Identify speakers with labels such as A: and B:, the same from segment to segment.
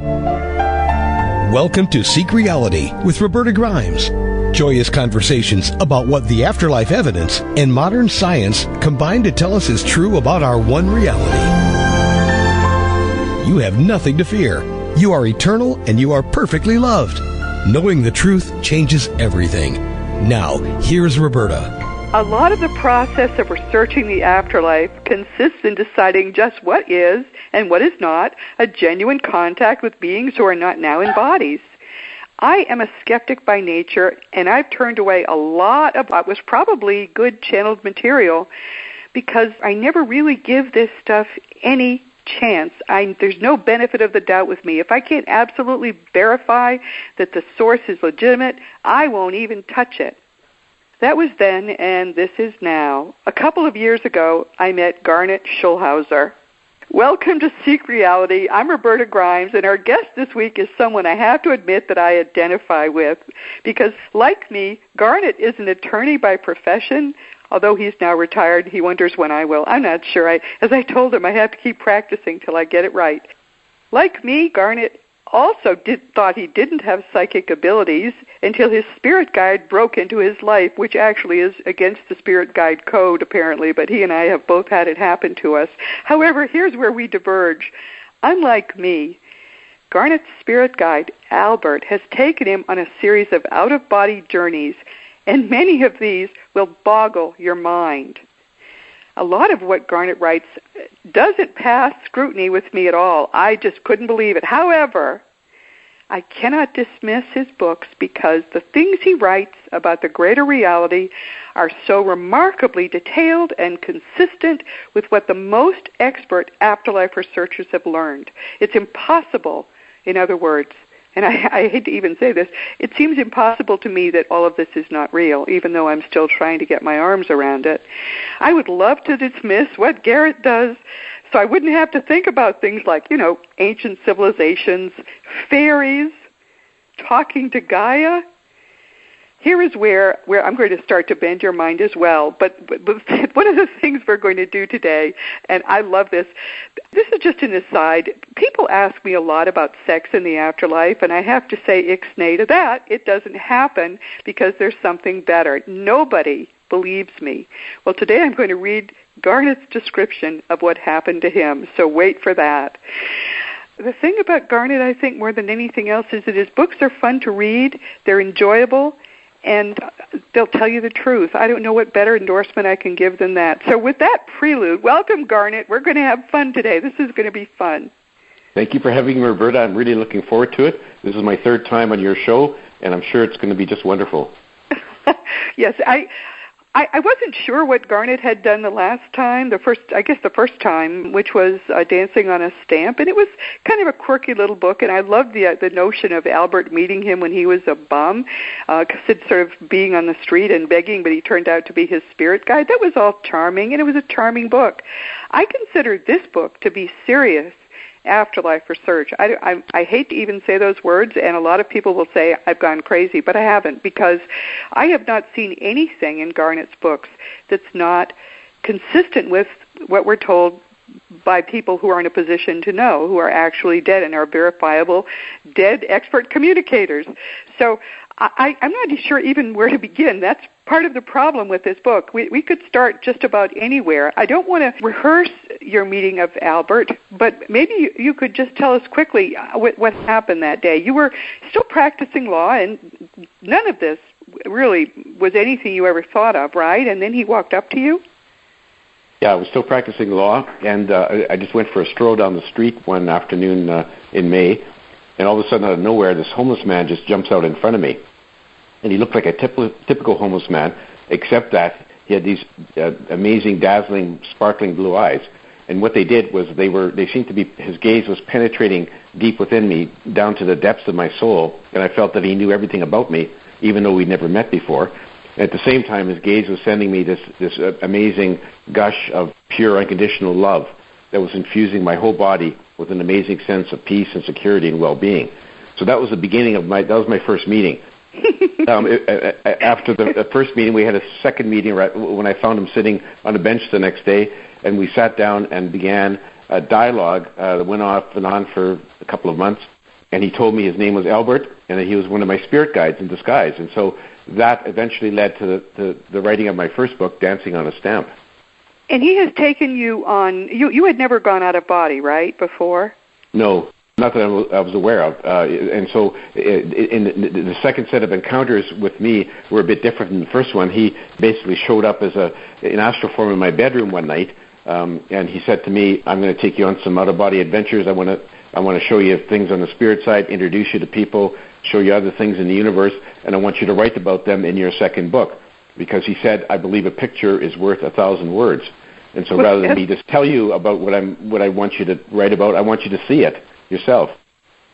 A: Welcome to Seek Reality with Roberta Grimes. Joyous conversations about what the afterlife evidence and modern science combine to tell us is true about our one reality. You have nothing to fear. You are eternal and you are perfectly loved. Knowing the truth changes everything. Now, here's Roberta.
B: A lot of the process of researching the afterlife consists in deciding just what is and what is not a genuine contact with beings who are not now in bodies. I am a skeptic by nature, and I've turned away a lot of what was probably good channeled material because I never really give this stuff any chance. There's no benefit of the doubt with me. If I can't absolutely verify that the source is legitimate, I won't even touch it. That was then, and this is now. A couple of years ago, I met Garnet Schulhauser. Welcome to Seek Reality. I'm Roberta Grimes, and our guest this week is someone I have to admit that I identify with, because, like me, Garnet is an attorney by profession. Although he's now retired, he wonders when I will. I'm not sure. As I told him, I have to keep practicing till I get it right. Like me, Garnet also thought he didn't have psychic abilities until his spirit guide broke into his life, which actually is against the spirit guide code, apparently, but he and I have both had it happen to us. However, here's where we diverge. Unlike me, Garnet's spirit guide, Albert, has taken him on a series of out-of-body journeys, and many of these will boggle your mind. A lot of what Garnet writes doesn't pass scrutiny with me at all. I just couldn't believe it. However, I cannot dismiss his books because the things he writes about the greater reality are so remarkably detailed and consistent with what the most expert afterlife researchers have learned. It's impossible, in other words, and I hate to even say this, it seems impossible to me that all of this is not real, even though I'm still trying to get my arms around it. I would love to dismiss what Garnet does so I wouldn't have to think about things like, ancient civilizations, fairies, talking to Gaia. Here is where I'm going to start to bend your mind as well. But one of the things we're going to do today, and I love this is just an aside. People ask me a lot about sex in the afterlife, and I have to say ixnay to that. It doesn't happen because there's something better. Nobody believes me. Well, today I'm going to read Garnet's description of what happened to him, so wait for that. The thing about Garnet, I think, more than anything else, is that his books are fun to read, they're enjoyable, and they'll tell you the truth. I don't know what better endorsement I can give than that. So with that prelude, welcome, Garnet. We're going to have fun today. This is going to be fun.
C: Thank you for having me, Roberta. I'm really looking forward to it. This is my third time on your show, and I'm sure it's going to be just wonderful.
B: Yes, I wasn't sure what Garnet had done the last time, the first time, which was Dancing on a Stamp, and it was kind of a quirky little book, and I loved the notion of Albert meeting him when he was a bum, sort of being on the street and begging, but he turned out to be his spirit guide. That was all charming, and it was a charming book. I consider this book to be serious afterlife research. I hate to even say those words, and a lot of people will say I've gone crazy, but I haven't, because I have not seen anything in Garnet's books that's not consistent with what we're told by people who are in a position to know, who are actually dead and are verifiable dead expert communicators. So I'm not sure even where to begin. That's part of the problem with this book. We could start just about anywhere. I don't want to rehearse your meeting of Albert, but maybe you could just tell us quickly what happened that day. You were still practicing law, and none of this really was anything you ever thought of, right? And then he walked up to you?
C: Yeah, I was still practicing law, and I just went for a stroll down the street one afternoon in May, and all of a sudden, out of nowhere, this homeless man just jumps out in front of me. And he looked like a typical homeless man, except that he had these amazing, dazzling, sparkling blue eyes. And what they did was they seemed to be, his gaze was penetrating deep within me, down to the depths of my soul, and I felt that he knew everything about me, even though we'd never met before. And at the same time, his gaze was sending me this amazing gush of pure, unconditional love that was infusing my whole body with an amazing sense of peace and security and well-being. So that was the beginning of that was my first meeting. After the first meeting, we had a second meeting when I found him sitting on a bench the next day, and we sat down and began a dialogue that went off and on for a couple of months. and he told me his name was Albert, and that he was one of my spirit guides in disguise. And so that eventually led to the writing of my first book, Dancing on a Stamp.
B: And he has taken you on, you had never gone out of body, right, before?
C: No, not that I was aware of. And so in the second set of encounters with me were a bit different than the first one. He basically showed up as in astral form in my bedroom one night, and he said to me, I'm going to take you on some out-of-body adventures. I want to show you things on the spirit side, introduce you to people, show you other things in the universe, and I want you to write about them in your second book. Because he said, I believe a picture is worth 1,000 words. And so rather than me just tell you about what I want you to write about, I want you to see it yourself.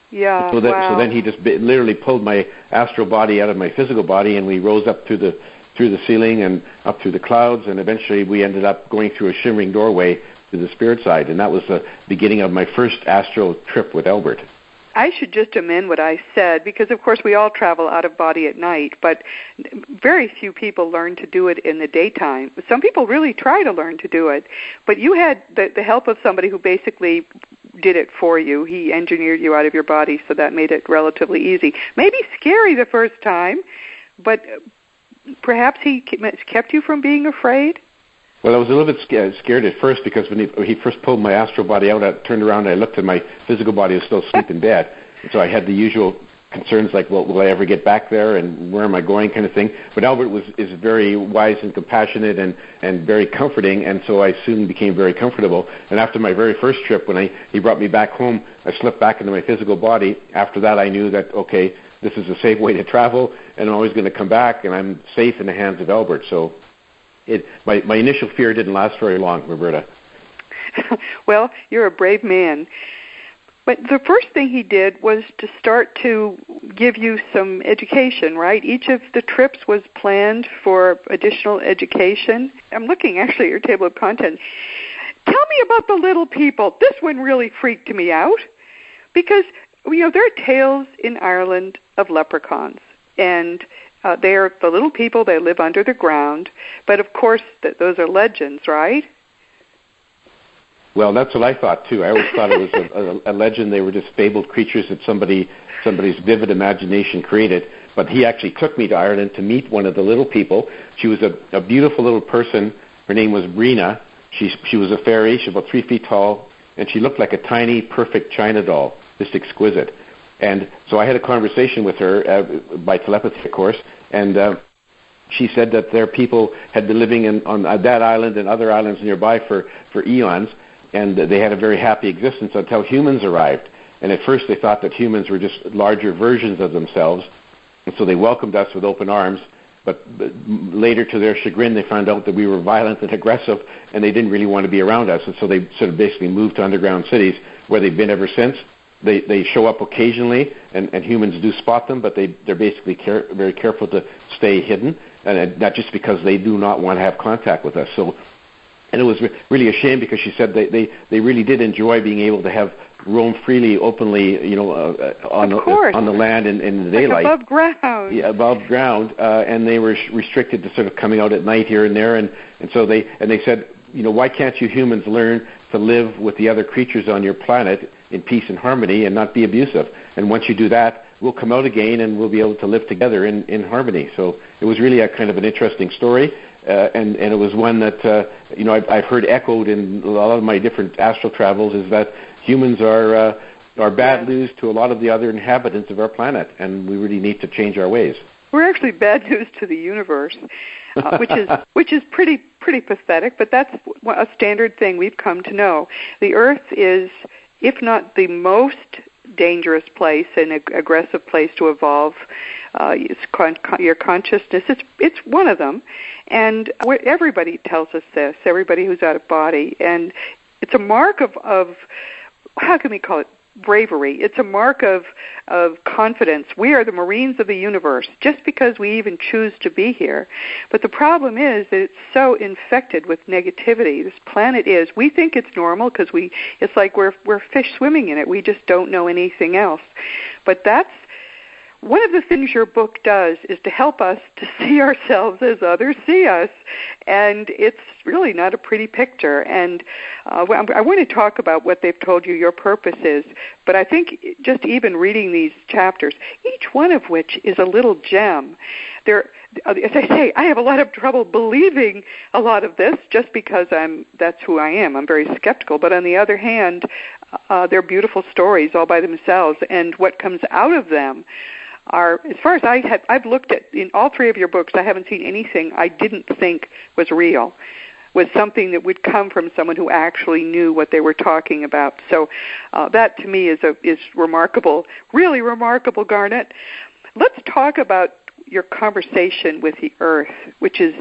B: Yeah.
C: So then he just literally pulled my astral body out of my physical body, and we rose up through the ceiling and up through the clouds, and eventually we ended up going through a shimmering doorway to the spirit side, and that was the beginning of my first astral trip with Albert.
B: I should just amend what I said, because of course we all travel out of body at night, but very few people learn to do it in the daytime. Some people really try to learn to do it, but you had the help of somebody who basically did it for you. He engineered you out of your body, so that made it relatively easy. Maybe scary the first time, but perhaps he kept you from being afraid?
C: Well, I was a little bit scared at first, because when he first pulled my astral body out, I turned around and I looked at my physical body. I was still asleep in bed. And so I had the usual concerns like, well, will I ever get back there, and where am I going, kind of thing. But Albert is very wise and compassionate and very comforting, and so I soon became very comfortable. And after my very first trip, when he brought me back home, I slipped back into my physical body. After that, I knew that, okay, this is a safe way to travel, and I'm always going to come back, and I'm safe in the hands of Albert. So my initial fear didn't last very long, Roberta.
B: Well, you're a brave man. But the first thing he did was to start to give you some education, right? Each of the trips was planned for additional education. I'm looking actually at your table of contents. Tell me about the little people. This one really freaked me out, because there are tales in Ireland of leprechauns, and they are the little people. They live under the ground, but of course those are legends, right?
C: Well, that's what I thought too. I always thought it was a legend. They were just fabled creatures that somebody's vivid imagination created. But he actually took me to Ireland to meet one of the little people. She was a beautiful little person. Her name was Brina. She was a fairy. She was about 3 feet tall, and she looked like a tiny, perfect china doll, just exquisite. And so I had a conversation with her by telepathy, of course, and she said that their people had been living on that island and other islands nearby for eons, and they had a very happy existence until humans arrived. And at first they thought that humans were just larger versions of themselves, and so they welcomed us with open arms. But later, to their chagrin, they found out that we were violent and aggressive, and they didn't really want to be around us. And so they sort of basically moved to underground cities, where they've been ever since. They show up occasionally, and humans do spot them, but they're basically very careful to stay hidden, and not just because they do not want to have contact with us. So, and it was really a shame, because she said they really did enjoy being able to have roam freely, openly, on the land in the daylight,
B: above ground.
C: Yeah, above ground, and they were restricted to sort of coming out at night here and there, and so they said, why can't you humans learn to live with the other creatures on your planet in peace and harmony and not be abusive? And once you do that, we'll come out again and we'll be able to live together in harmony. So it was really a kind of an interesting story, and it was one that I've heard echoed in a lot of my different astral travels, is that humans are bad news to a lot of the other inhabitants of our planet, and we really need to change our ways.
B: We're actually bad news to the universe, which is pretty pathetic, but that's a standard thing we've come to know. The Earth is, if not the most dangerous place and aggressive place to evolve your consciousness, it's one of them, and everybody tells us this. Everybody who's out of body, and it's a mark of how can we call it? Bravery. It's a mark of confidence. We are the Marines of the universe, just because we even choose to be here. But the problem is that it's so infected with negativity. This planet is. We think it's normal because it's like we're fish swimming in it. We just don't know anything else. But that's one of the things your book does is to help us to see ourselves as others see us, and it's really not a pretty picture. And I want to talk about what they've told you your purpose is, but I think just even reading these chapters, each one of which is a little gem. As I say, I have a lot of trouble believing a lot of this just because that's who I am. I'm very skeptical, but on the other hand, they're beautiful stories all by themselves, and what comes out of them are, as far as I've looked at, in all three of your books, I haven't seen anything I didn't think was real, was something that would come from someone who actually knew what they were talking about. So that to me is remarkable, really remarkable, Garnet. Let's talk about your conversation with the earth, which is,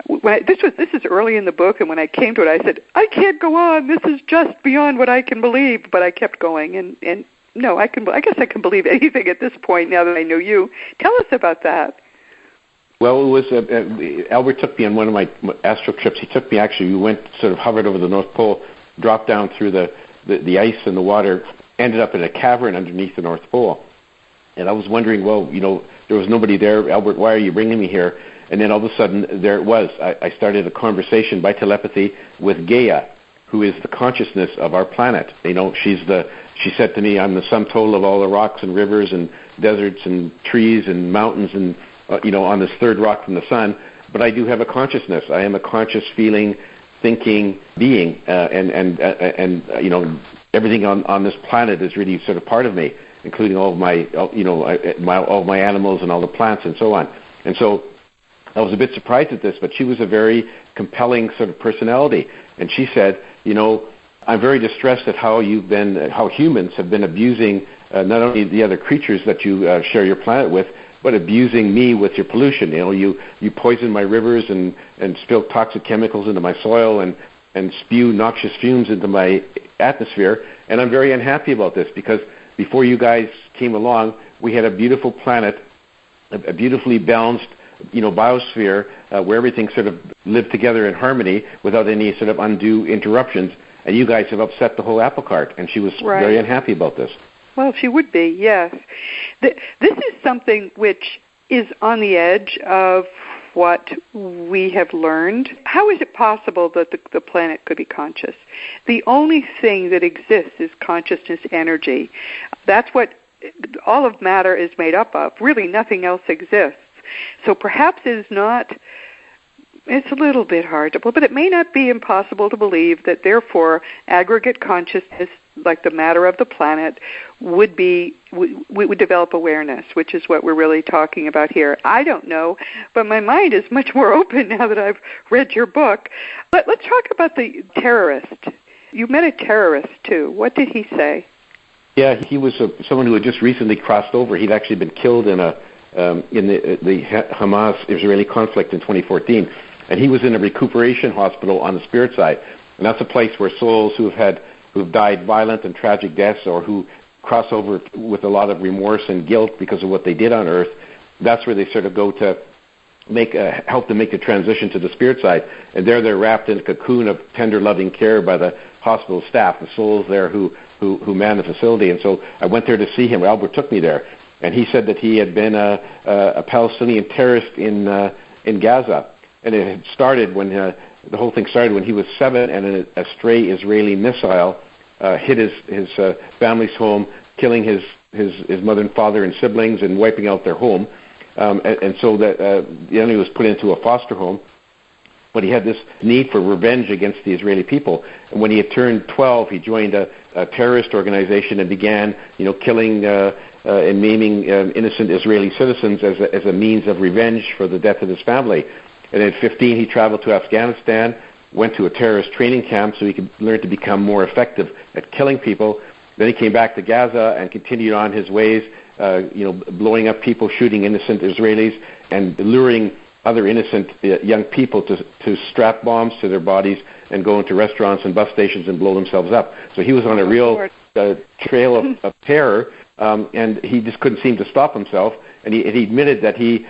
B: this is early in the book, and when I came to it, I said, I can't go on. This is just beyond what I can believe. But I kept going, and no, I guess I can believe anything at this point now that I know you. Tell us about that.
C: Well, it was Albert took me on one of my astral trips. He took me, actually, we went, sort of hovered over the North Pole, dropped down through the ice and the water, ended up in a cavern underneath the North Pole. And I was wondering, well, there was nobody there. Albert, why are you bringing me here? And then all of a sudden, there it was. I started a conversation by telepathy with Gaia, who is the consciousness of our planet. She said to me, I'm the sum total of all the rocks and rivers and deserts and trees and mountains and, on this third rock from the sun. But I do have a consciousness. I am a conscious, feeling, thinking being. And everything on this planet is really sort of part of me, including all of my, all of my animals and all the plants and so on. And so I was a bit surprised at this, but she was a very compelling sort of personality. And she said, I'm very distressed at how humans have been abusing not only the other creatures that you share your planet with, but abusing me with your pollution. You poison my rivers and spill toxic chemicals into my soil and spew noxious fumes into my atmosphere. And I'm very unhappy about this because before you guys came along, we had a beautiful planet, a beautifully balanced biosphere where everything sort of lived together in harmony without any sort of undue interruptions. And you guys have upset the whole apple cart, and she was very unhappy about this.
B: Well, she would be, yes. This is something which is on the edge of what we have learned. How is it possible that the planet could be conscious? The only thing that exists is consciousness energy. That's what all of matter is made up of. Really, nothing else exists. So perhaps it's a little bit hard to believe, but it may not be impossible to believe that therefore aggregate consciousness, like the matter of the planet, would develop awareness, which is what we're really talking about here. I don't know, but my mind is much more open now that I've read your book. But let's talk about the terrorist. You met a terrorist too. What did he say?
C: Yeah, he was someone who had just recently crossed over. He'd actually been killed in the Hamas-Israeli conflict in 2014. And he was in a recuperation hospital on the spirit side. And that's a place where souls who've died violent and tragic deaths or who cross over with a lot of remorse and guilt because of what they did on earth, that's where they sort of go to help them make the transition to the spirit side. And there they're wrapped in a cocoon of tender, loving care by the hospital staff, the souls there who man the facility. And so I went there to see him. Albert took me there. And he said that he had been a Palestinian terrorist in Gaza. And it had started the whole thing started when he was 7, and a stray Israeli missile hit his family's home, killing his mother and father and siblings and wiping out their home. And so that the enemy was put into a foster home. But he had this need for revenge against the Israeli people. And when he had turned 12, he joined a terrorist organization and began, killing and maiming innocent Israeli citizens as a means of revenge for the death of his family. And at 15, he traveled to Afghanistan, went to a terrorist training camp so he could learn to become more effective at killing people. Then he came back to Gaza and continued on his ways, blowing up people, shooting innocent Israelis, and luring other innocent young people to strap bombs to their bodies and go into restaurants and bus stations and blow themselves up. So he was on a real trail of terror, and he just couldn't seem to stop himself. And he admitted that he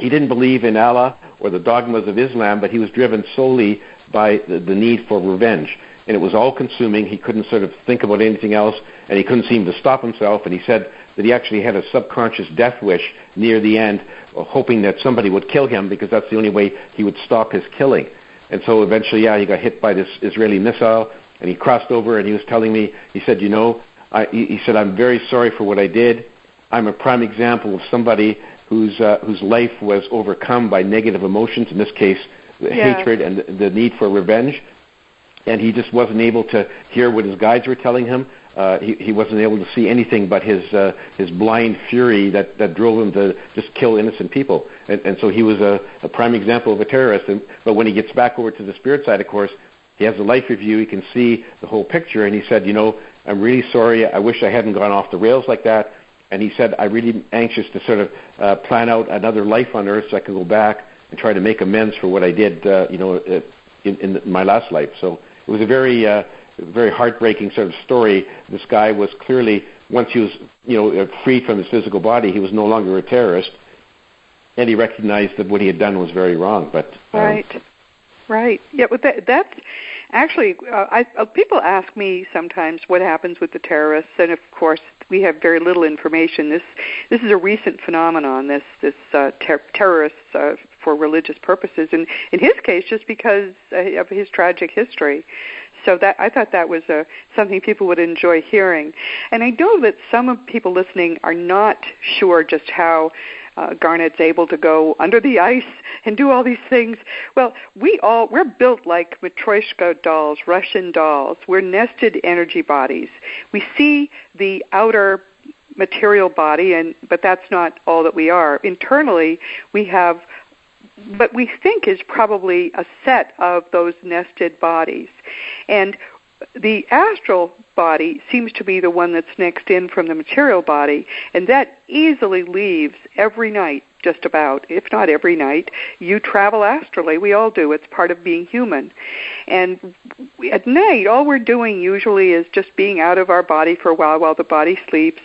C: didn't believe in Allah or the dogmas of Islam, but he was driven solely by the need for revenge. and it was all-consuming. He couldn't sort of think about anything else, and he couldn't seem to stop himself, and he said that he actually had a subconscious death wish near the end, hoping that somebody would kill him because that's the only way he would stop his killing. And so eventually, he got hit by this Israeli missile, and he crossed over, and he was telling me, he said, he said, I'm very sorry for what I did. I'm a prime example of somebody whose life was overcome by negative emotions, in this case, hatred and the need for revenge. And he just wasn't able to hear what his guides were telling him. He wasn't able to see anything but his blind fury that drove him to just kill innocent people. And so he was a prime example of a terrorist. But when he gets back over to the spirit side, of course, he has a life review. He can see the whole picture. And he said, I'm really sorry. I wish I hadn't gone off the rails like that. And he said, I'm really anxious to sort of plan out another life on Earth so I can go back and try to make amends for what I did, in my last life. So it was a very, very heartbreaking sort of story. This guy was clearly, once he was, freed from his physical body, he was no longer a terrorist, and he recognized that what he had done was very wrong. But
B: Right. Yeah, but that's actually, people ask me sometimes what happens with the terrorists, and of course we have very little information. This is a recent phenomenon. This terrorists for religious purposes, and in his case, just because of his tragic history. So that I thought that was something people would enjoy hearing. And I know that some people listening are not sure just how Garnet's able to go under the ice and do all these things. Well, we're built like Matryoshka dolls, Russian dolls. We're nested energy bodies. We see the outer material body, but that's not all that we are. Internally, we have what we think is probably a set of those nested bodies. And the astral body seems to be the one that's next in from the material body, and that easily leaves every night, just about, if not every night. You travel astrally. We all do. It's part of being human. And at night, all we're doing usually is just being out of our body for a while the body sleeps,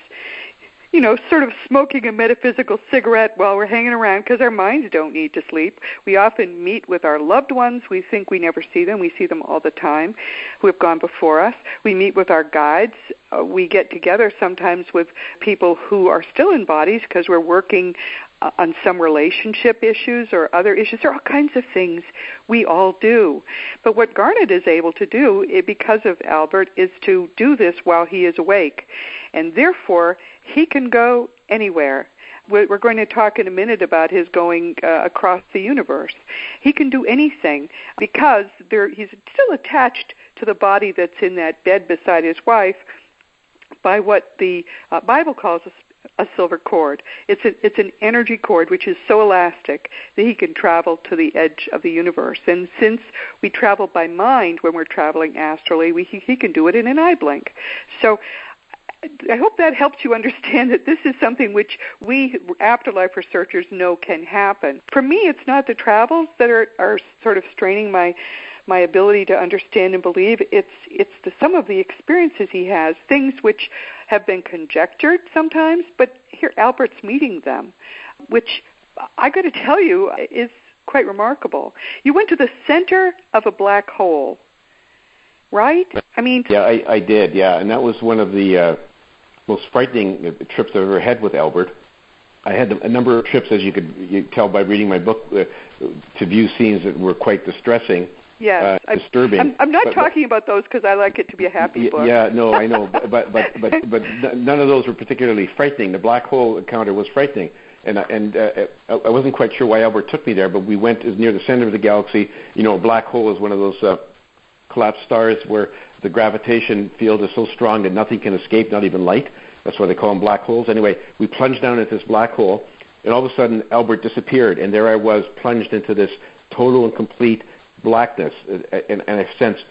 B: sort of smoking a metaphysical cigarette while we're hanging around because our minds don't need to sleep. We often meet with our loved ones. We think we never see them. We see them all the time who have gone before us. We meet with our guides. We get together sometimes with people who are still in bodies because we're working on some relationship issues or other issues. There are all kinds of things we all do. But what Garnet is able to do, because of Albert, is to do this while he is awake. And therefore, he can go anywhere. We're going to talk in a minute about his going across the universe. He can do anything because he's still attached to the body that's in that bed beside his wife by what the Bible calls a silver cord. It's an energy cord which is so elastic that he can travel to the edge of the universe. And since we travel by mind when we're traveling astrally, he can do it in an eye blink. So I hope that helps you understand that this is something which we afterlife researchers know can happen. For me, it's not the travels that are sort of straining my ability to understand and believe. It's some of the experiences he has, things which have been conjectured sometimes, but here Albert's meeting them, which I got to tell you is quite remarkable. You went to the center of a black hole, right?
C: Yeah, I did, yeah, and that was one of the most frightening trips I've ever had with Albert. I had a number of trips, as you could tell by reading my book, to view scenes that were quite distressing.
B: Yes,
C: disturbing.
B: I'm not talking about those because I like it to be a happy book.
C: Yeah, no, I know, but none of those were particularly frightening. The black hole encounter was frightening, and I wasn't quite sure why Albert took me there, but we went near the center of the galaxy. A black hole is one of those collapsed stars where the gravitation field is so strong that nothing can escape, not even light. That's why they call them black holes. Anyway, we plunged down into this black hole, and all of a sudden Albert disappeared, and there I was plunged into this total and complete blackness, and I sensed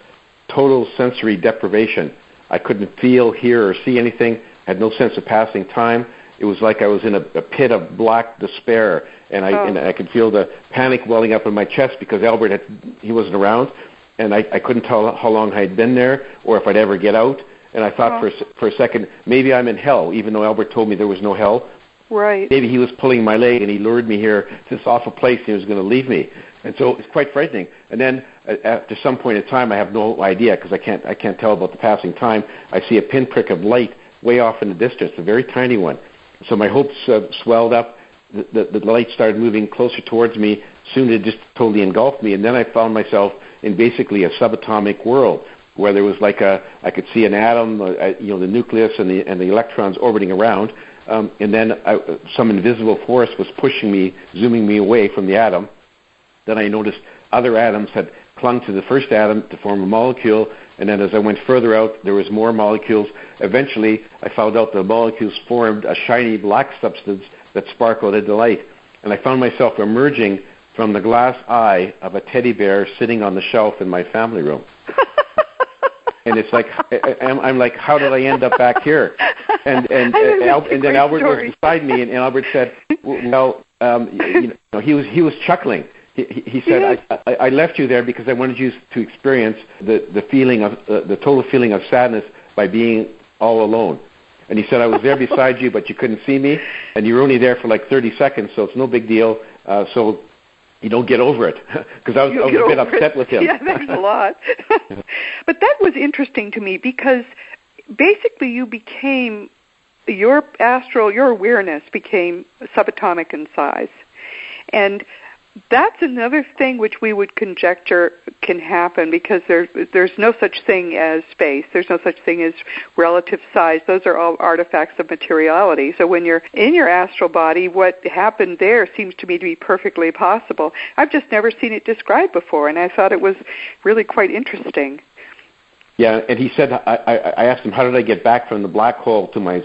C: total sensory deprivation. I couldn't feel, hear, or see anything. I had no sense of passing time. It was like I was in a pit of black despair, and I could feel the panic welling up in my chest because Albert he wasn't around, and I couldn't tell how long I'd been there or if I'd ever get out. And I thought for a second, maybe I'm in hell, even though Albert told me there was no hell.
B: Right.
C: Maybe he was pulling my leg and he lured me here to this awful place and he was going to leave me. And so it's quite frightening. And then after some point in time, I have no idea because I can't tell about the passing time. I see a pinprick of light way off in the distance, a very tiny one. So my hopes swelled up. The light started moving closer towards me. Soon it just totally engulfed me. And then I found myself in basically a subatomic world where there was I could see an atom, the nucleus and the electrons orbiting around. And then some invisible force was pushing me, zooming me away from the atom. Then I noticed other atoms had clung to the first atom to form a molecule, and then as I went further out, there was more molecules. Eventually, I found out the molecules formed a shiny black substance that sparkled in the light. And I found myself emerging from the glass eye of a teddy bear sitting on the shelf in my family room. And it's like, I'm like, how did I end up back here? And then Albert was beside me, and Albert said, well, he was chuckling. He said, yes. I left you there because I wanted you to experience the feeling of the total feeling of sadness by being all alone. And he said, I was there beside you, but you couldn't see me, and you were only there for like 30 seconds, so it's no big deal. So you don't get over it, because I was a bit upset with him.
B: Yeah, that's a lot. But that was interesting to me because basically you became, your awareness became subatomic in size. And that's another thing which we would conjecture can happen because there's no such thing as space. There's no such thing as relative size. Those are all artifacts of materiality. So when you're in your astral body, what happened there seems to me to be perfectly possible. I've just never seen it described before, and I thought it was really quite interesting.
C: Yeah, and he said, I asked him, how did I get back from the black hole to my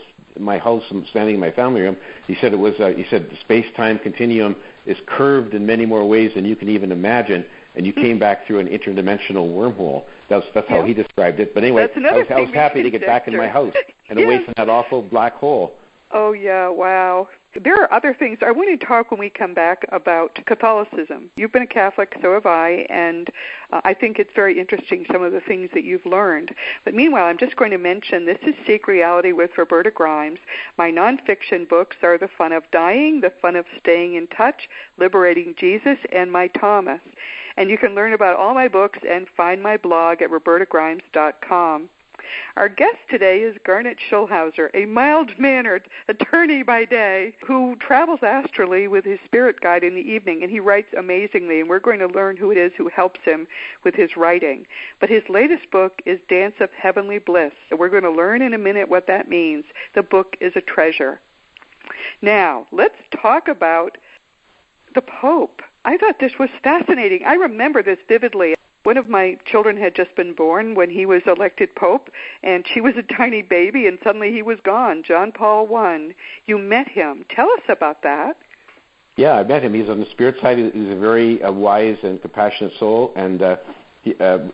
C: house and standing in my family room? He said it was. He said the space-time continuum is curved in many more ways than you can even imagine, and you came back through an interdimensional wormhole. That's how he described it. But anyway, I was happy to get back in my house and away from that awful black hole.
B: Oh, yeah, wow. There are other things. I want to talk when we come back about Catholicism. You've been a Catholic, so have I, and I think it's very interesting, some of the things that you've learned. But meanwhile, I'm just going to mention, this is Seek Reality with Roberta Grimes. My nonfiction books are The Fun of Dying, The Fun of Staying in Touch, Liberating Jesus, and My Thomas. And you can learn about all my books and find my blog at robertagrimes.com. Our guest today is Garnet Schulhauser, a mild-mannered attorney by day who travels astrally with his spirit guide in the evening, and he writes amazingly, and we're going to learn who it is who helps him with his writing. But his latest book is Dance of Heavenly Bliss, and we're going to learn in a minute what that means. The book is a treasure. Now, let's talk about the Pope. I thought this was fascinating. I remember this vividly. One of my children had just been born when he was elected Pope, and she was a tiny baby, and suddenly he was gone. John Paul I. You met him. Tell us about that.
C: Yeah, I met him. He's on the spirit side. He's a very wise and compassionate soul, and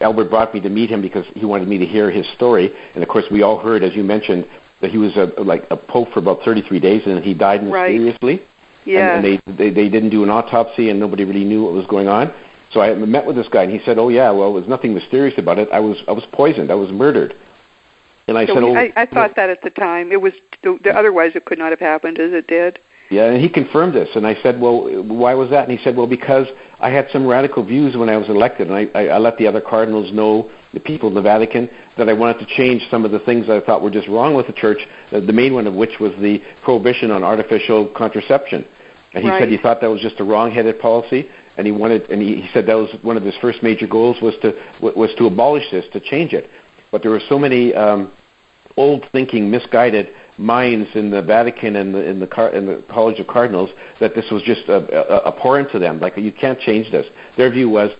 C: Albert brought me to meet him because he wanted me to hear his story. And, of course, we all heard, as you mentioned, that he was a Pope for about 33 days, and he died mysteriously.
B: Right. Yeah.
C: And they didn't do an autopsy, and nobody really knew what was going on. So I met with this guy, and he said, "Oh yeah, well, there was nothing mysterious about it. I was poisoned. I was murdered." And I said, "Oh."
B: I thought that at the time. It was otherwise it could not have happened as it did.
C: Yeah, and he confirmed this, and I said, "Well, why was that?" And he said, "Well, because I had some radical views when I was elected, and I let the other cardinals know, the people in the Vatican, that I wanted to change some of the things I thought were just wrong with the Church. The main one of which was the prohibition on artificial contraception." And he said he thought that was just a wrong-headed policy. And he said that was one of his first major goals was to abolish this, to change it. But there were so many old-thinking, misguided minds in the Vatican and in the College of Cardinals that this was just abhorrent to them. Like, you can't change this. Their view was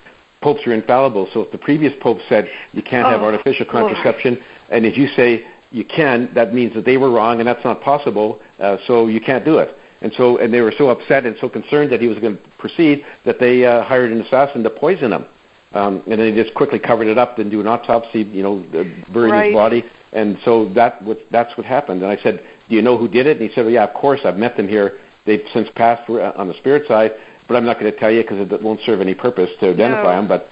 C: popes are infallible. So if the previous pope said you can't have artificial contraception, and if you say you can, that means that they were wrong, and that's not possible. So you can't do it. And they were so upset and so concerned that he was going to proceed that they hired an assassin to poison him. And then they just quickly covered it up, didn't do an autopsy, buried his body. And so that's what happened. And I said, "Do you know who did it?" And he said, "Well, yeah, of course. I've met them here. They've since passed on the spirit side, but I'm not going to tell you because it won't serve any purpose to identify them. But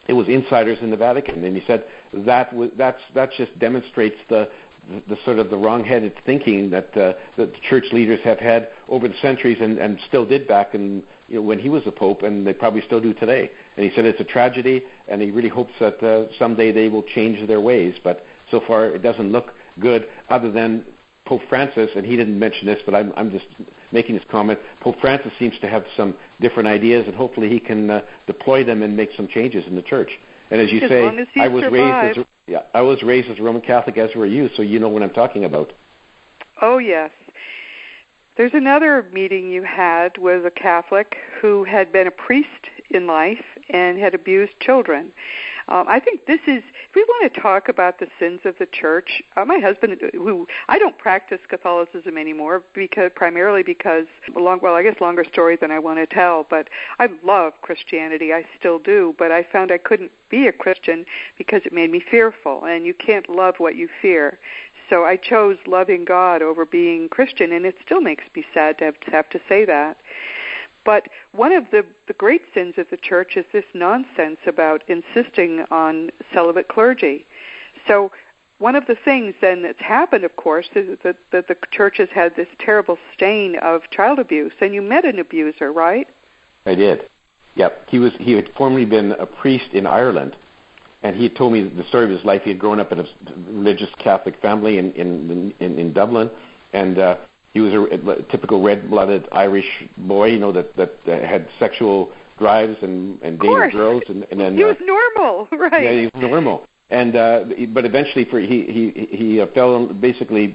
C: it was insiders in the Vatican." And he said that just demonstrates the the sort of the wrong-headed thinking that the church leaders have had over the centuries and still did back in, when he was the Pope, and they probably still do today. And he said it's a tragedy, and he really hopes that someday they will change their ways. But so far, it doesn't look good, other than Pope Francis, and he didn't mention this, but I'm just making this comment. Pope Francis seems to have some different ideas, and hopefully he can deploy them and make some changes in the church. And as you say, I was raised as a Roman Catholic, as were you, so you know what I'm talking about.
B: Oh, yes. There's another meeting you had with a Catholic who had been a priest in life and had abused children. I think this is, if we want to talk about the sins of the church, my husband, who I don't practice Catholicism anymore, primarily because, longer story than I want to tell, but I love Christianity, I still do, but I found I couldn't be a Christian because it made me fearful, and you can't love what you fear. So I chose loving God over being Christian, and it still makes me sad to have to say that. But one of the great sins of the church is this nonsense about insisting on celibate clergy. So one of the things then that's happened, of course, is that the church has had this terrible stain of child abuse. And you met an abuser, right? I
C: did. Yep. He had formerly been a priest in Ireland. And he had told me the story of his life. He had grown up in a religious Catholic family in Dublin, and he was a typical red-blooded Irish boy, that had sexual drives and dated girls. And then
B: he was normal, right?
C: Yeah, he was normal. And but eventually, he fell, basically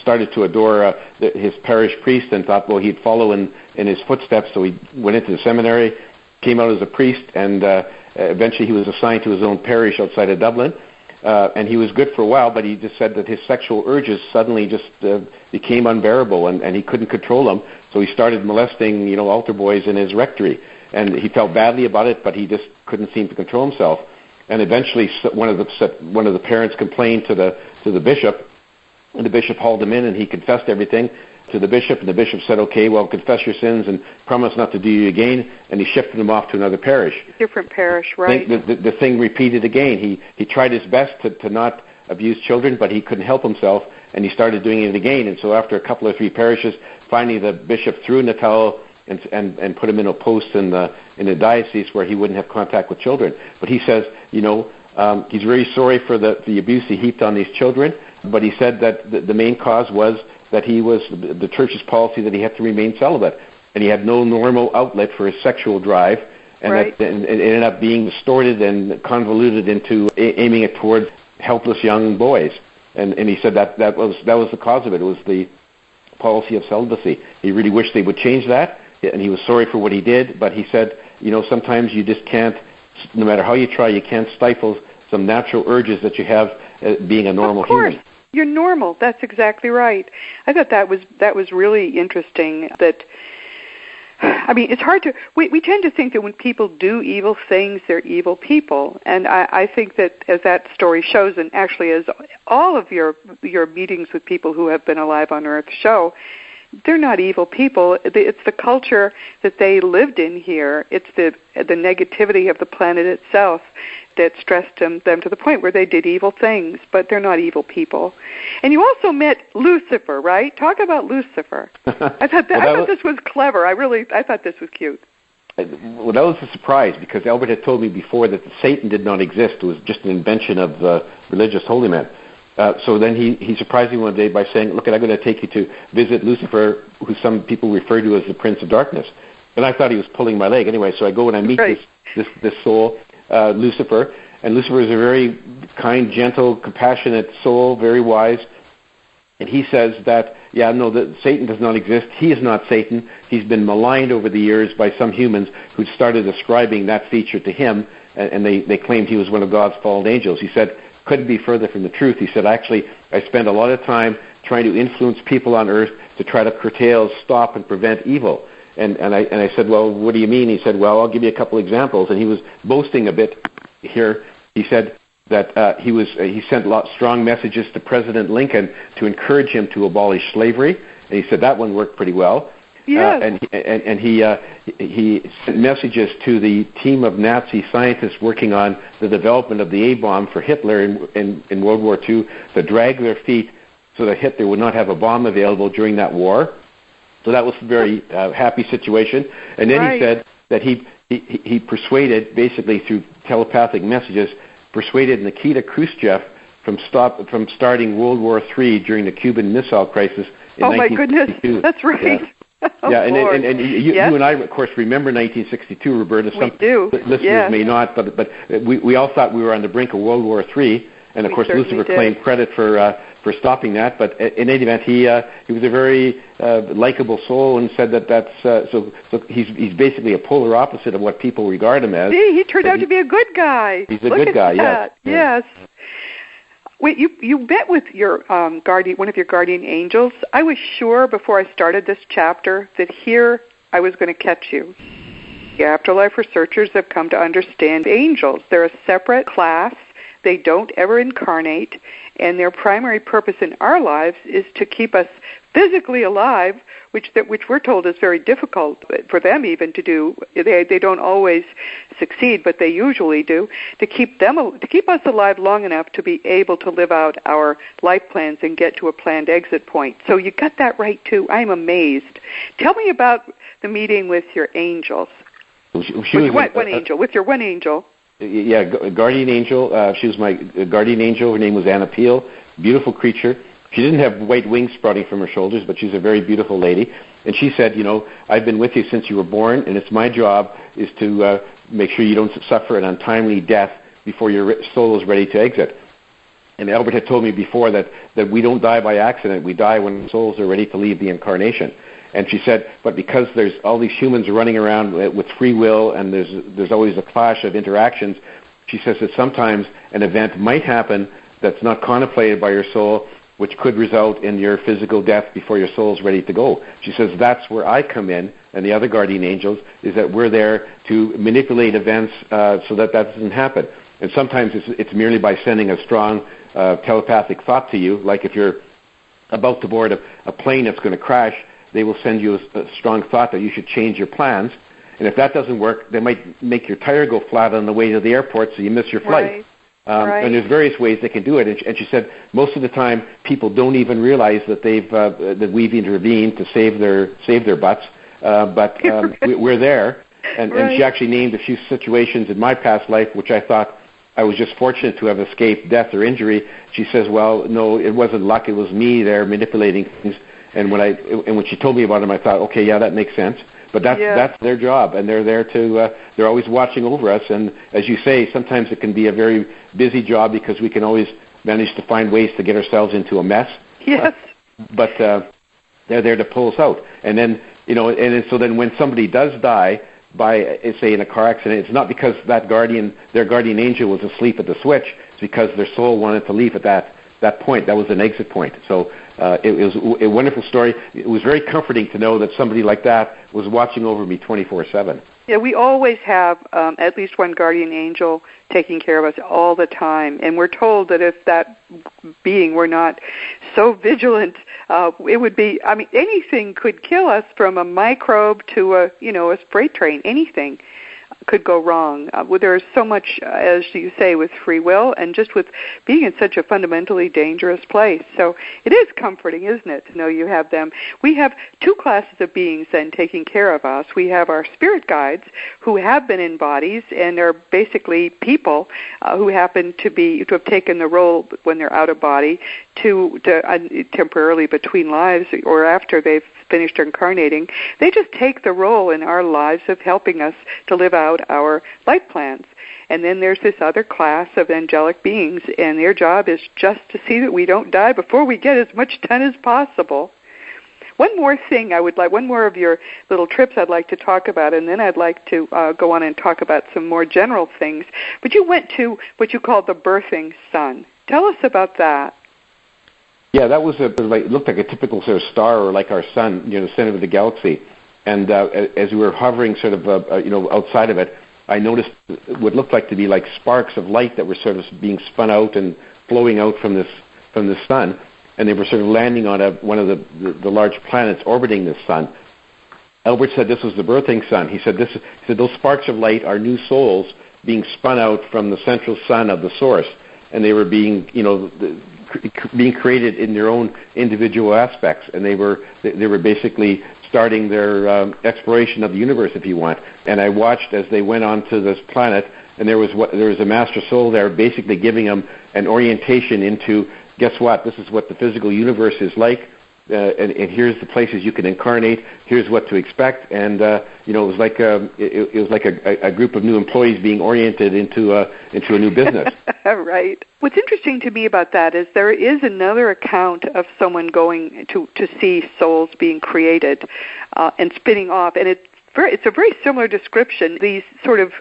C: started to adore his parish priest, and thought, well, he'd follow in his footsteps. So he went into the seminary, came out as a priest, and eventually he was assigned to his own parish outside of Dublin, and he was good for a while, but he just said that his sexual urges suddenly just became unbearable, and he couldn't control them, so he started molesting, altar boys in his rectory, and he felt badly about it, but he just couldn't seem to control himself. And eventually one of the parents complained to the bishop, and the bishop hauled him in, and he confessed everything to the bishop, and the bishop said, okay, well, confess your sins and promise not to do you again, and he shifted him off to another parish.
B: Different parish, right.
C: The thing repeated again. He tried his best to not abuse children, but he couldn't help himself, and he started doing it again. And so after a couple or three parishes, finally the bishop threw in the towel and put him in a post in the diocese where he wouldn't have contact with children. But he says, he's very sorry for the abuse he heaped on these children, but he said that the main cause was that he was the church's policy that he had to remain celibate, and he had no normal outlet for his sexual drive, and
B: right.
C: And it ended up being distorted and convoluted into aiming it towards helpless young boys. And he said that was the cause of it. It was the policy of celibacy. He really wished they would change that, and he was sorry for what he did. But he said, sometimes you just can't, no matter how you try, you can't stifle some natural urges that you have being a normal human.
B: You're normal. That's exactly right. I thought that was really interesting. It's hard to. We tend to think that when people do evil things, they're evil people, and I think that, as that story shows, and actually as all of your meetings with people who have been alive on Earth show, they're not evil people. It's the culture that they lived in here. It's the negativity of the planet itself that stressed them to the point where they did evil things, but they're not evil people. And you also met Lucifer, right? Talk about Lucifer. I thought this was clever. I thought this was cute.
C: Well, that was a surprise, because Albert had told me before that Satan did not exist. It was just an invention of religious holy men. So then he surprised me one day by saying, look, I'm going to take you to visit Lucifer, who some people refer to as the Prince of Darkness. And I thought he was pulling my leg. Anyway, so I go and I meet this soul, Lucifer. And Lucifer is a very kind, gentle, compassionate soul, very wise. And he says that, that Satan does not exist. He is not Satan. He's been maligned over the years by some humans who started ascribing that feature to him, and they claimed he was one of God's fallen angels. He said, couldn't be further from the truth. He said, actually, I spend a lot of time trying to influence people on earth to try to curtail, stop, and prevent evil. And I said, well, what do you mean? He said, well, I'll give you a couple examples. And he was boasting a bit here. He said that he sent strong messages to President Lincoln to encourage him to abolish slavery. And he said that one worked pretty well.
B: Yes.
C: And he sent messages to the team of Nazi scientists working on the development of the A-bomb for Hitler in World War II to drag their feet so that Hitler would not have a bomb available during that war. So that was a very happy situation. And then he said that he persuaded, basically through telepathic messages, persuaded Nikita Khrushchev from starting World War III during the Cuban Missile Crisis in 1962.
B: Oh, my goodness. That's right.
C: Yeah. And you and I, of course, remember 1962, Roberta.
B: We do.
C: Listeners may not, but we all thought we were on the brink of World War III, and of course Lucifer claimed credit for stopping that. But in any event, he was a very likable soul, and said that's so he's basically a polar opposite of what people regard him as.
B: See, he turned out to be a good guy.
C: He's a good guy.
B: That. Yes. Wait, you met with your guardian, one of your guardian angels. I was sure before I started this chapter that here I was going to catch you. The afterlife researchers have come to understand angels. They're a separate class. They don't ever incarnate, and their primary purpose in our lives is to keep us physically alive, which we're told is very difficult for them even to do. They don't always succeed, but they usually do, to keep us alive long enough to be able to live out our life plans and get to a planned exit point. So you got that right too. I'm amazed. Tell me about the meeting with your angels. With your one angel.
C: Yeah, guardian angel. She was my guardian angel. Her name was Anna Peel. Beautiful creature. She didn't have white wings sprouting from her shoulders, but she's a very beautiful lady. And she said, I've been with you since you were born, and it's my job is to make sure you don't suffer an untimely death before your soul is ready to exit. And Albert had told me before that we don't die by accident. We die when souls are ready to leave the incarnation. And she said, but because there's all these humans running around with free will, and there's always a clash of interactions, she says that sometimes an event might happen that's not contemplated by your soul, which could result in your physical death before your soul is ready to go. She says that's where I come in, and the other guardian angels, is that we're there to manipulate events so that doesn't happen. And sometimes it's merely by sending a strong telepathic thought to you, like if you're about to board a plane that's going to crash, they will send you a strong thought that you should change your plans. And if that doesn't work, they might make your tire go flat on the way to the airport so you miss your flight. Right. And there's various ways they can do it. And she said most of the time people don't even realize that that we've intervened to save their butts. But we're there. And she actually named a few situations in my past life which I thought I was just fortunate to have escaped death or injury. She says, well, no, it wasn't luck. It was me there manipulating things. And when she told me about them, I thought, okay, yeah, that makes sense. But that's their job, and they're there to. They're always watching over us. And as you say, sometimes it can be a very busy job because we can always manage to find ways to get ourselves into a mess.
B: Yes.
C: But they're there to pull us out. And then so then when somebody does die by, say, in a car accident, it's not because their guardian angel was asleep at the switch. It's because their soul wanted to leave at that point. That was an exit point. So it was a wonderful story. It was very comforting to know that somebody like that was watching over me 24/7.
B: Yeah, we always have at least one guardian angel taking care of us all the time. And we're told that if that being were not so vigilant, it would be, anything could kill us, from a microbe to a freight train. Anything could go wrong. There's so much, as you say, with free will and just with being in such a fundamentally dangerous place. So it is comforting, isn't it, to know you have them. We have two classes of beings then taking care of us. We have our spirit guides who have been in bodies and are basically people who happen to have taken the role when they're out of body to temporarily between lives or after they've finished incarnating. They just take the role in our lives of helping us to live out our life plans. And then there's this other class of angelic beings, and their job is just to see that we don't die before we get as much done as possible. One more thing one more of your little trips I'd like to talk about, and then I'd like to go on and talk about some more general things. But you went to what you called the birthing sun. Tell us about that.
C: Yeah, that was it looked like a typical sort of star, or like our sun, the center of the galaxy. And as we were hovering sort of, outside of it, I noticed what looked like to be like sparks of light that were sort of being spun out and flowing out from the sun, and they were sort of landing on one of the large planets orbiting the sun. Albert said this was the birthing sun. He said those sparks of light are new souls being spun out from the central sun of the source, and they were being being created in their own individual aspects, and they were basically starting their exploration of the universe, if you want. And I watched as they went onto this planet, and there was a master soul there, basically giving them an orientation into, guess what? This is what the physical universe is like. And here's the places you can incarnate. Here's what to expect, and it was like a group of new employees being oriented into a new business.
B: Right. What's interesting to me about that is there is another account of someone going to see souls being created and spinning off, and it's a very similar description, these sort of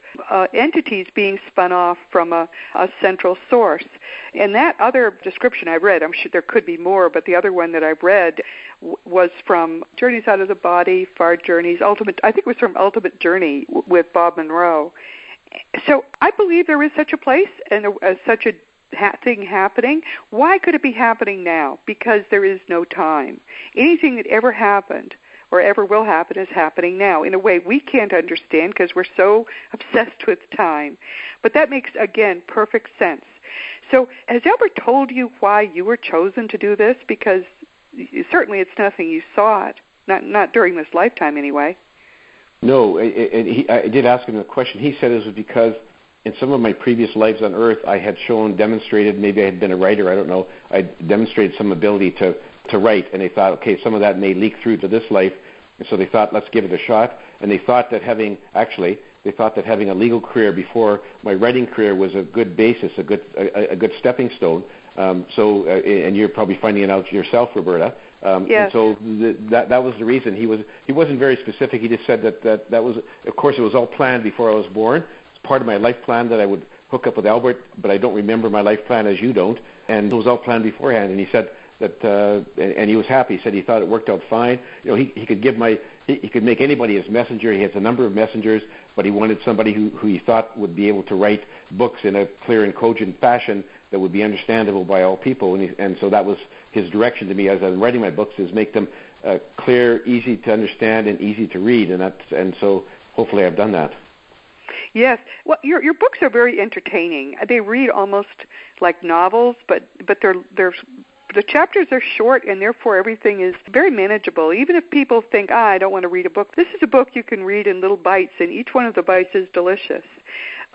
B: entities being spun off from a central source. And that other description I read, I'm sure there could be more, but the other one that I've read was from Journeys Out of the Body, Far Journeys, I think it was from Ultimate Journey with Bob Monroe. So I believe there is such a place and such a thing happening. Why could it be happening now? Because there is no time. Anything that ever happened or ever will happen is happening now in a way we can't understand because we're so obsessed with time. But that makes, again, perfect sense. So has Albert told you why you were chosen to do this? Because certainly it's nothing you sought, not during this lifetime anyway.
C: No, I did ask him a question. He said it was because in some of my previous lives on Earth, I had demonstrated, maybe I had been a writer, I don't know, I demonstrated some ability to write, and they thought, okay, some of that may leak through to this life, and so they thought, let's give it a shot, and they thought that having a legal career before my writing career was a good basis, a good stepping stone. And you're probably finding it out yourself, Roberta.
B: Yes.
C: And so that was the reason. He wasn't very specific. He just said that was, of course, it was all planned before I was born. It's part of my life plan that I would hook up with Albert, but I don't remember my life plan as you don't, and it was all planned beforehand. And he said that, and he was happy. He said he thought it worked out fine. He could make anybody his messenger. He has a number of messengers, but he wanted somebody who he thought would be able to write books in a clear and cogent fashion that would be understandable by all people. And so that was his direction to me as I'm writing my books, is make them clear, easy to understand, and easy to read. And so hopefully I've done that.
B: Yes. Well, your books are very entertaining. They read almost like novels, but the chapters are short, and therefore everything is very manageable. Even if people think, I don't want to read a book, this is a book you can read in little bites, and each one of the bites is delicious.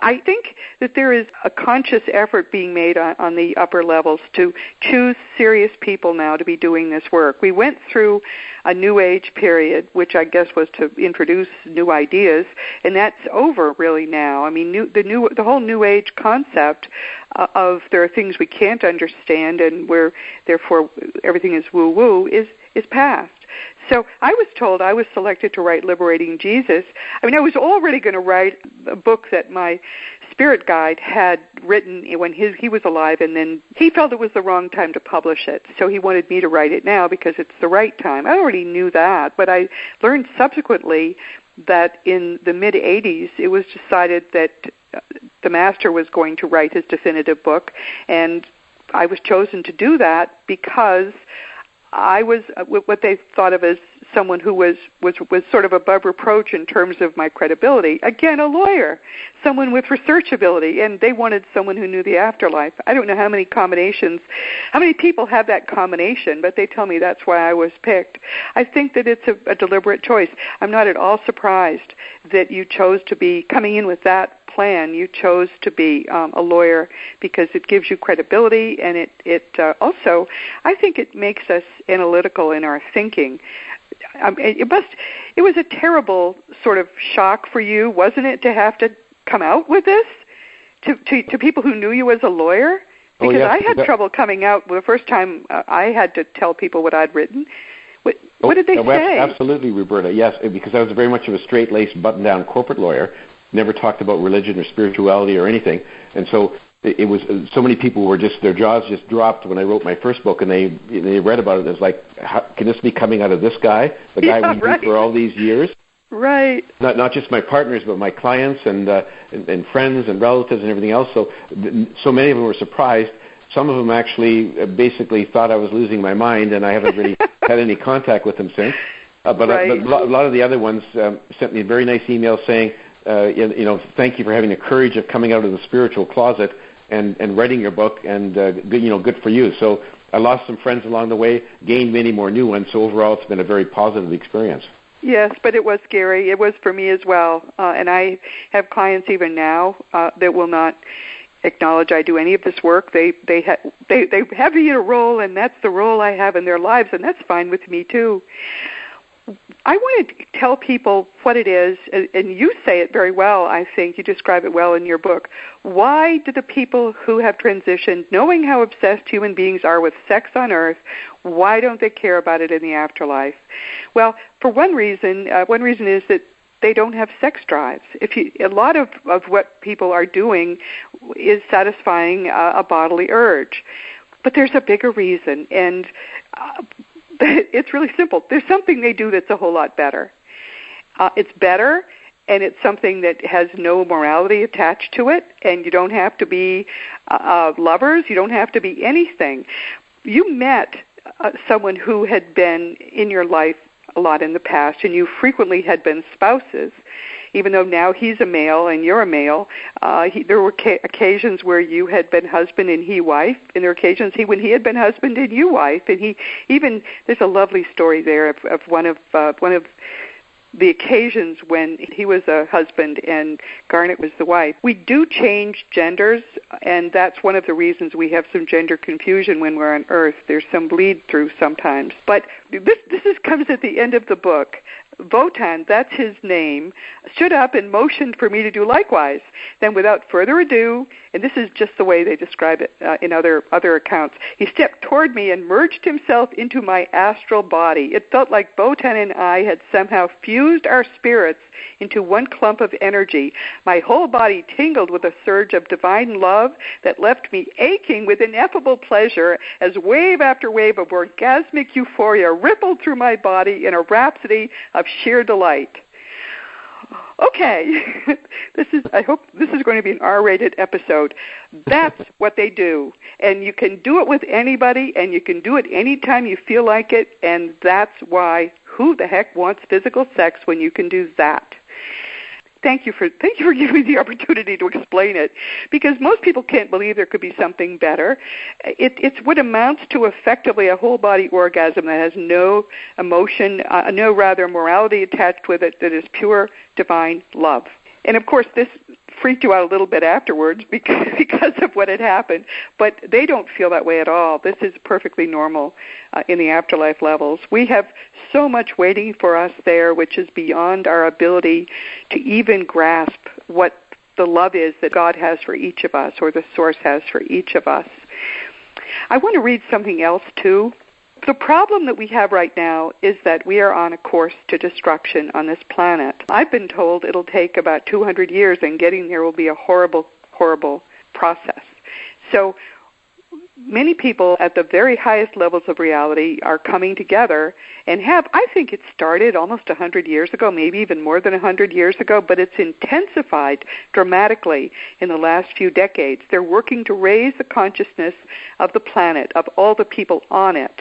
B: I think that there is a conscious effort being made on the upper levels to choose serious people now to be doing this work. We went through a New Age period, which I guess was to introduce new ideas, and that's over really now. I mean, the whole New Age concept of there are things we can't understand and where therefore everything is woo-woo is past. So I was told I was selected to write Liberating Jesus. I mean, I was already going to write a book that my spirit guide had written when he was alive, and then he felt it was the wrong time to publish it. So he wanted me to write it now because it's the right time. I already knew that, but I learned subsequently that in the mid-'80s it was decided that the master was going to write his definitive book, and I was chosen to do that because I was what they thought of as someone who was sort of above reproach in terms of my credibility. Again, a lawyer, someone with research ability, and they wanted someone who knew the afterlife. I don't know how many people have that combination, but they tell me that's why I was picked. I think that it's a deliberate choice. I'm not at all surprised that you chose to be coming in with that plan. You chose to be a lawyer because it gives you credibility, and it also, I think it makes us analytical in our thinking. It was a terrible sort of shock for you, wasn't it, to have to come out with this to people who knew you as a lawyer? Because I had trouble coming out the first time I had to tell people what I'd written. What did they say? Absolutely,
C: Roberta. Yes, because I was very much of a straight-laced, button-down corporate lawyer. Never talked about religion or spirituality or anything, and so it was. So many people were their jaws just dropped when I wrote my first book, and they read about it. It was like, can this be coming out of this guy, the guy we knew for all these years?
B: Right.
C: Not just my partners, but my clients and friends and relatives and everything else. So many of them were surprised. Some of them actually basically thought I was losing my mind, and I haven't really had any contact with them since. But a lot of the other ones sent me a very nice email saying, thank you for having the courage of coming out of the spiritual closet and writing your book, and good for you. So I lost some friends along the way, gained many more new ones. So overall, it's been a very positive experience.
B: Yes, but it was scary. It was for me as well. And I have clients even now that will not acknowledge I do any of this work. They have me in a role, and that's the role I have in their lives, and that's fine with me too. I want to tell people what it is, and you say it very well, I think. You describe it well in your book. Why do the people who have transitioned, knowing how obsessed human beings are with sex on Earth, why don't they care about it in the afterlife? Well, for one reason is that they don't have sex drives. A lot of what people are doing is satisfying a bodily urge. But there's a bigger reason, and it's really simple. There's something they do that's a whole lot better. It's better, and it's something that has no morality attached to it, and you don't have to be lovers. You don't have to be anything. You met someone who had been in your life a lot in the past, and you frequently had been spouses, even though now he's a male and you're a male. There were occasions where you had been husband and he wife, and there were occasions when he had been husband and you wife, and there's a lovely story there of one of the occasions when he was a husband and Garnet was the wife. We do change genders, and that's one of the reasons we have some gender confusion when we're on Earth. There's some bleed through sometimes. But this comes at the end of the book. Wotan, that's his name, stood up and motioned for me to do likewise. Then without further ado, and this is just the way they describe it in other accounts, he stepped toward me and merged himself into my astral body. It felt like Wotan and I had somehow fused our spirits into one clump of energy. My whole body tingled with a surge of divine love that left me aching with ineffable pleasure as wave after wave of orgasmic euphoria rippled through my body in a rhapsody of sheer delight. Okay, I hope this is going to be an R-rated episode. That's what they do. And you can do it with anybody, and you can do it anytime you feel like it, and that's why who the heck wants physical sex when you can do that? Thank you for giving me the opportunity to explain it, because most people can't believe there could be something better. It's what amounts to effectively a whole body orgasm that has no emotion, no morality attached with it, that is pure divine love. And of course, this freaked you out a little bit afterwards because of what had happened, but they don't feel that way at all. This is perfectly normal in the afterlife levels. We have so much waiting for us there, which is beyond our ability to even grasp what the love is that God has for each of us, or the Source has for each of us. I want to read something else, too. The problem that we have right now is that we are on a course to destruction on this planet. I've been told it'll take about 200 years, and getting there will be a horrible, horrible process. So many people at the very highest levels of reality are coming together and I think it started almost 100 years ago, maybe even more than 100 years ago, but it's intensified dramatically in the last few decades. They're working to raise the consciousness of the planet, of all the people on it.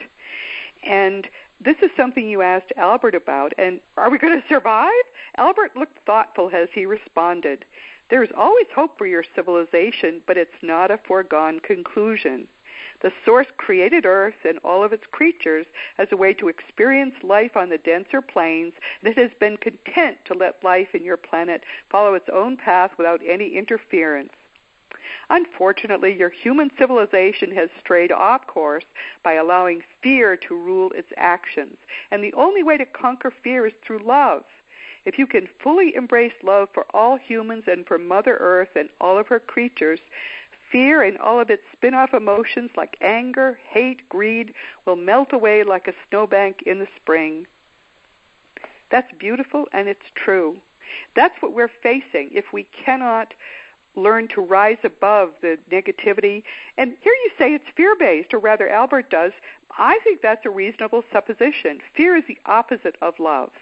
B: And this is something you asked Albert about, and are we going to survive? Albert looked thoughtful as he responded. There's always hope for your civilization, but it's not a foregone conclusion. The Source created Earth and all of its creatures as a way to experience life on the denser planes, and it has been content to let life in your planet follow its own path without any interference. Unfortunately, your human civilization has strayed off course by allowing fear to rule its actions, and the only way to conquer fear is through love. If you can fully embrace love for all humans and for Mother Earth and all of her creatures, fear and all of its spin-off emotions like anger, hate, greed will melt away like a snowbank in the spring. That's beautiful, and it's true. That's what we're facing if we cannot learn to rise above the negativity. And here you say it's fear-based, or rather Albert does. I think that's a reasonable supposition. Fear is the opposite of love.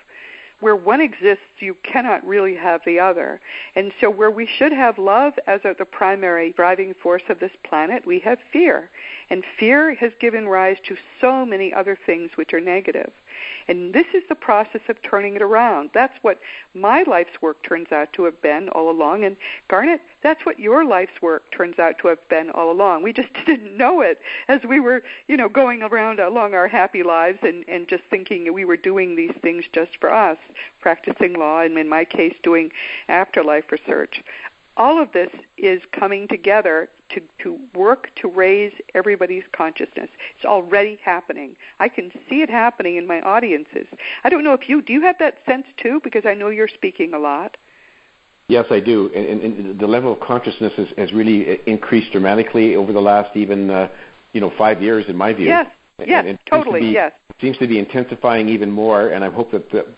B: where one exists, you cannot really have the other. And so where we should have love as the primary driving force of this planet, we have fear. And fear has given rise to so many other things which are negative. And this is the process of turning it around. That's what my life's work turns out to have been all along. And Garnet, that's what your life's work turns out to have been all along. We just didn't know it as we were, going around along our happy lives and just thinking we were doing these things just for us, practicing law, and in my case, doing afterlife research. All of this is coming together to work to raise everybody's consciousness. It's already happening. I can see it happening in my audiences. I don't know if do you have that sense too? Because I know you're speaking a lot.
C: Yes, I do. And the level of consciousness has really increased dramatically over the last even, 5 years in my view.
B: Yes, totally, yes.
C: It seems to be intensifying even more, and I hope that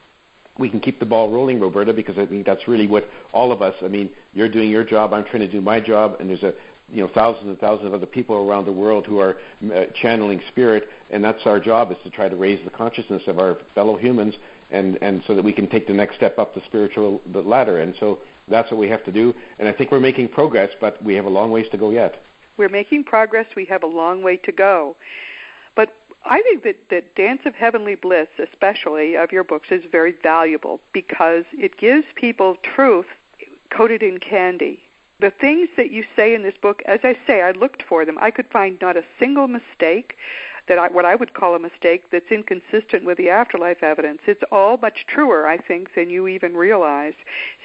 C: we can keep the ball rolling, Roberta, because I think that's really what all of us, you're doing your job, I'm trying to do my job, and there's thousands and thousands of other people around the world who are channeling spirit, and that's our job, is to try to raise the consciousness of our fellow humans, and so that we can take the next step up the spiritual ladder. And so that's what we have to do, and I think we're making progress, but we have a long ways to go yet.
B: We're making progress. We have a long way to go. But I think that Dance of Heavenly Bliss, especially of your books, is very valuable because it gives people truth coated in candy. The things that you say in this book, as I say, I looked for them. I could find not a single mistake, what I would call a mistake, that's inconsistent with the afterlife evidence. It's all much truer, I think, than you even realize.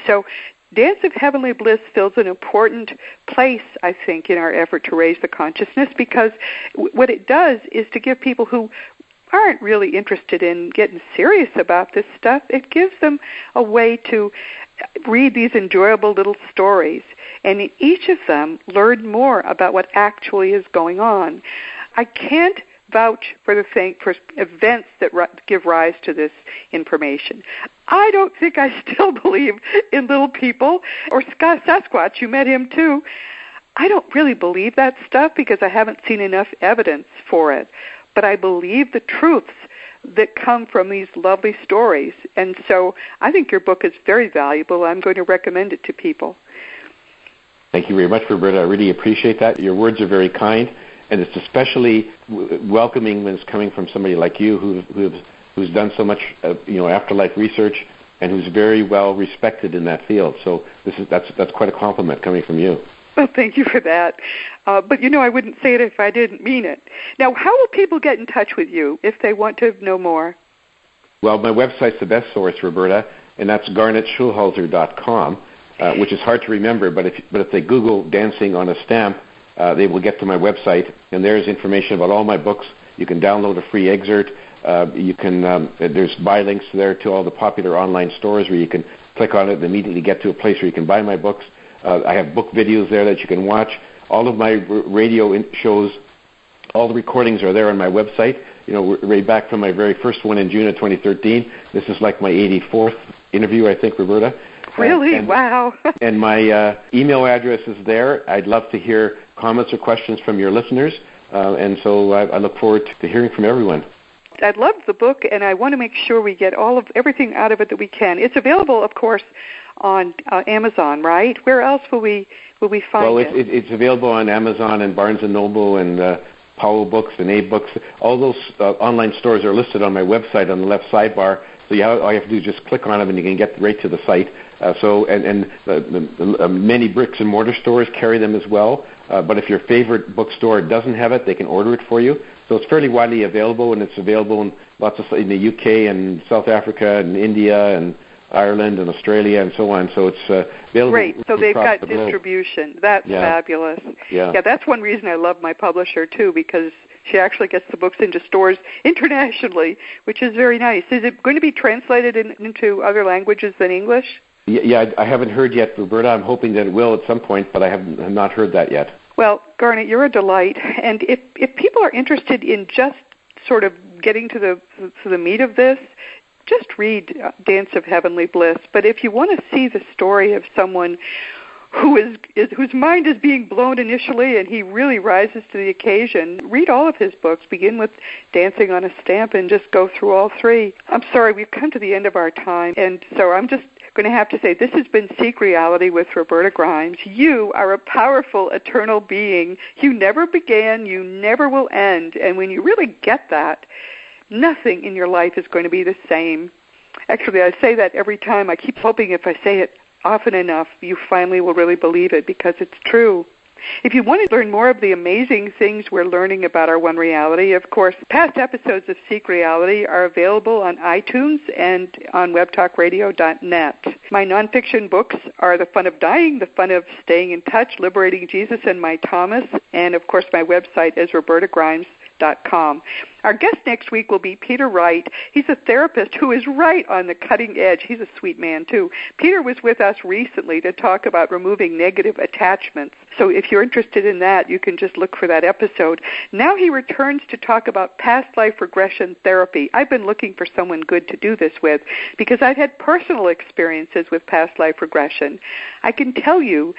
B: So Dance of Heavenly Bliss fills an important place, I think, in our effort to raise the consciousness, because what it does is to give people who aren't really interested in getting serious about this stuff, it gives them a way to read these enjoyable little stories, and in each of them learn more about what actually is going on. I can't vouch for events that give rise to this information. I don't think I still believe in little people or Sasquatch. You met him too. I don't really believe that stuff because I haven't seen enough evidence for it. But I believe the truths that come from these lovely stories. And so I think your book is very valuable. I'm going to recommend it to people.
C: Thank you very much, Roberta. I really appreciate that. Your words are very kind. And it's especially welcoming when it's coming from somebody like you who's done so much, afterlife research and who's very well respected in that field. So that's quite a compliment coming from you.
B: Well, thank you for that. But I wouldn't say it if I didn't mean it. Now, how will people get in touch with you if they want to know more?
C: Well, my website's the best source, Roberta, and that's garnetschulhauser.com, which is hard to remember. But if they Google dancing on a stamp, they will get to my website, and there's information about all my books. You can download a free excerpt. There's buy links there to all the popular online stores where you can click on it and immediately get to a place where you can buy my books. I have book videos there that you can watch. All of my radio shows, all the recordings are there on my website. Right back from my very first one in June of 2013. This is like my 84th interview, I think, Roberta.
B: Really? Wow.
C: And my email address is there. I'd love to hear comments or questions from your listeners, and so I look forward to hearing from everyone.
B: I love the book, and I want to make sure we get everything out of it that we can. It's available, of course, on Amazon, right? Where else will we find it?
C: Well, it's available on Amazon and Barnes & Noble and Powell Books and Abe Books. All those online stores are listed on my website on the left sidebar. So all you have to do is just click on them, and you can get right to the site. Many bricks and mortar stores carry them as well. But if your favorite bookstore doesn't have it, they can order it for you. So it's fairly widely available, and it's available in in the UK and South Africa and India and Ireland and Australia and so on. So it's available.
B: Great. So they've got distribution. That's fabulous.
C: Yeah,
B: that's one reason I love my publisher too, because she actually gets the books into stores internationally, which is very nice. Is it going to be translated into other languages than English?
C: Yeah, I haven't heard yet, Roberta. I'm hoping that it will at some point, but I have not heard that yet.
B: Well, Garnet, you're a delight. And if people are interested in just sort of getting to the meat of this, just read Dance of Heavenly Bliss. But if you want to see the story of someone whose mind is being blown initially, and he really rises to the occasion. Read all of his books. Begin with Dancing on a Stamp and just go through all three. I'm sorry, we've come to the end of our time, and so I'm just going to have to say this has been Seek Reality with Roberta Grimes. You are a powerful, eternal being. You never began, you never will end, and when you really get that, nothing in your life is going to be the same. Actually, I say that every time. I keep hoping if I say it often enough, you finally will really believe it because it's true. If you want to learn more of the amazing things we're learning about our one reality, of course, past episodes of Seek Reality are available on iTunes and on webtalkradio.net. My nonfiction books are The Fun of Dying, The Fun of Staying in Touch, Liberating Jesus and My Thomas, and of course my website is robertagrimes.com. Our guest next week will be Peter Wright. He's a therapist who is right on the cutting edge. He's a sweet man, too. Peter was with us recently to talk about removing negative attachments. So if you're interested in that, you can just look for that episode. Now he returns to talk about past life regression therapy. I've been looking for someone good to do this with because I've had personal experiences with past life regression. I can tell you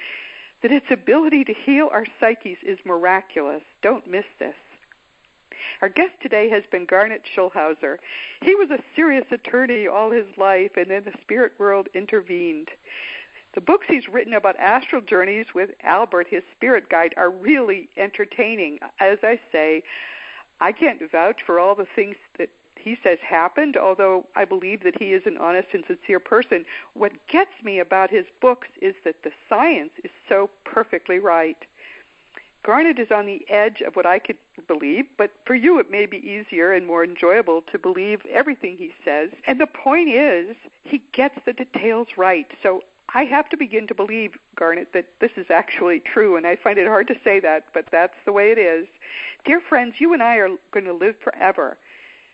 B: that its ability to heal our psyches is miraculous. Don't miss this. Our guest today has been Garnet Schulhauser. He was a serious attorney all his life, and then the spirit world intervened. The books he's written about astral journeys with Albert, his spirit guide, are really entertaining. As I say, I can't vouch for all the things that he says happened, although I believe that he is an honest and sincere person. What gets me about his books is that the science is so perfectly right. Garnet is on the edge of what I could believe, but for you it may be easier and more enjoyable to believe everything he says. And the point is, he gets the details right. So I have to begin to believe, Garnet, that this is actually true, and I find it hard to say that, but that's the way it is. Dear friends, you and I are going to live forever.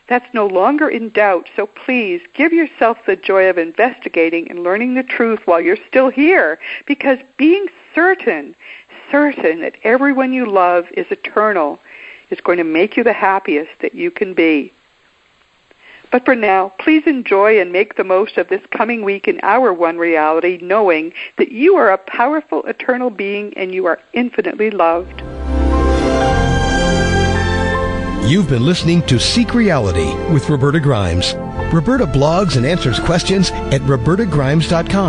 B: That's no longer in doubt, so please give yourself the joy of investigating and learning the truth while you're still here, because being certain that everyone you love is eternal is going to make you the happiest that you can be. But for now, please enjoy and make the most of this coming week in our one reality, knowing that you are a powerful, eternal being and you are infinitely loved.
A: You've been listening to Seek Reality with Roberta Grimes. Roberta blogs and answers questions at robertagrimes.com.